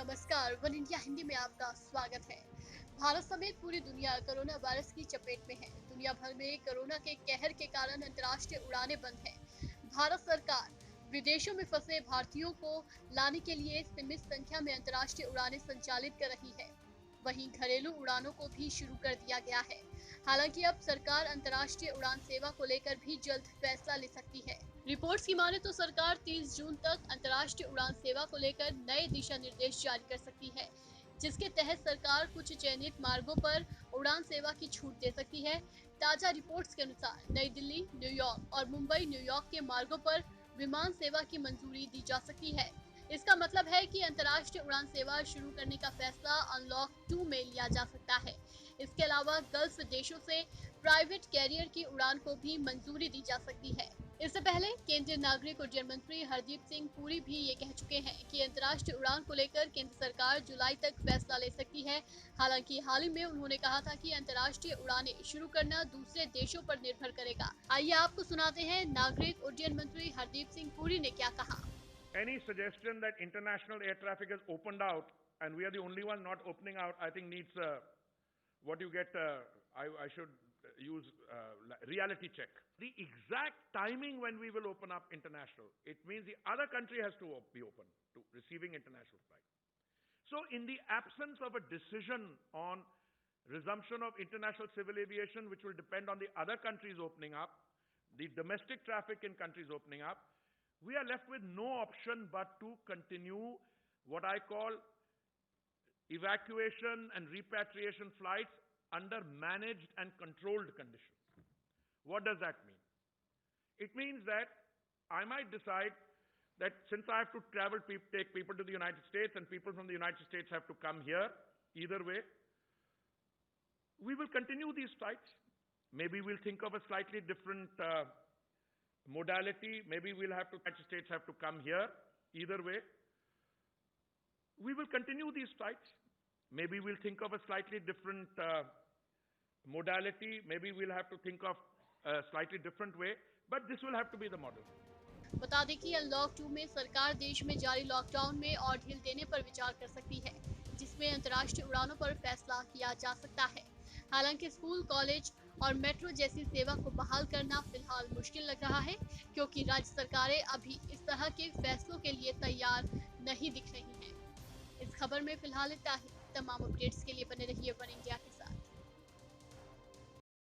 नमस्कार, one India Hindi में आपका स्वागत है। भारत समेत पूरी दुनिया कोरोना वायरस की चपेट में है। दुनिया भर में कोरोना के कहर के कारण अंतर्राष्ट्रीय उड़ानें बंद हैं। भारत सरकार विदेशों में फंसे भारतीयों को लाने के लिए सीमित संख्या में अंतर्राष्ट्रीय उड़ानें संचालित कर रही है। वहीं घरेलू उड़ानों को भी शुरू कर दिया गया है। हालांकि अब सरकार अंतर्राष्ट्रीय उड़ान सेवा को लेकर भी जल्द फैसला ले सकती है। रिपोर्ट्स की माने तो सरकार 30 जून तक अंतर्राष्ट्रीय उड़ान सेवा को लेकर नए दिशा निर्देश जारी कर सकती है, जिसके तहत सरकार कुछ चयनित मार्गों पर उड़ान सेवा की छूट दे सकती है। ताजा रिपोर्ट्स के अनुसार नई दिल्ली, न्यूयॉर्क और मुंबई न्यूयॉर्क के मार्गों पर विमान सेवा की मंजूरी दी जा सकती है। इसका मतलब है कि अंतर्राष्ट्रीय उड़ान सेवा शुरू करने का फैसला अनलॉक 2 में लिया जा सकता है। इसके अलावा गल्फ देशों से प्राइवेट कैरियर की उड़ान को भी मंजूरी दी जा सकती है। इससे पहले केंद्रीय नागरिक उड्डयन मंत्री हरदीप सिंह पुरी भी ये कह चुके हैं कि अंतर्राष्ट्रीय उड़ान को लेकर केंद्र सरकार जुलाई तक फैसला ले सकती है। हालांकि हाल ही में उन्होंने कहा था कि अंतर्राष्ट्रीय उड़ानें शुरू करना दूसरे देशों पर निर्भर करेगा। आइए आपको सुनाते हैं नागरिक उड्डयन मंत्री हरदीप सिंह पुरी ने क्या कहा। Any suggestion that international air traffic is opened out and we are the only one not opening out, I think needs what you get, I should use reality check. The exact timing when we will open up international, it means the other country has to be open to receiving international flights. So in the absence of a decision on resumption of international civil aviation, which will depend on the other countries opening up, the domestic traffic in countries opening up, we are left with no option but to continue what I call evacuation and repatriation flights under managed and controlled conditions. What does that mean? It means that I might decide that since I have to travel, take people to the United States and people from the United States have to come here, either way, we will continue these flights. Maybe we'll think of a slightly different modality. Maybe we'll have to, United States have to come here, either way. We will continue these flights. Maybe we'll think of a slightly different modality. Maybe we'll have to think of a slightly different way, but this will have to be the model. बता दें कि unlock 2 में सरकार देश में जारी lockdown में और ढील देने पर विचार कर सकती है, जिसमें अंतर्राष्ट्रीय उड़ानों पर फैसला किया जा सकता है। हालांकि स्कूल, कॉलेज और मेट्रो जैसी सेवा को बहाल करना फिलहाल मुश्किल लग रहा है, क्योंकि राज्य सरकारें अभी इस तरह के फैसलों के लिए तैयार नहीं दिख रही हैं। इस खबर में फिलहाल इतना ही। तमाम अपडेट्स के लिए बने रहिए वन इंडिया के साथ।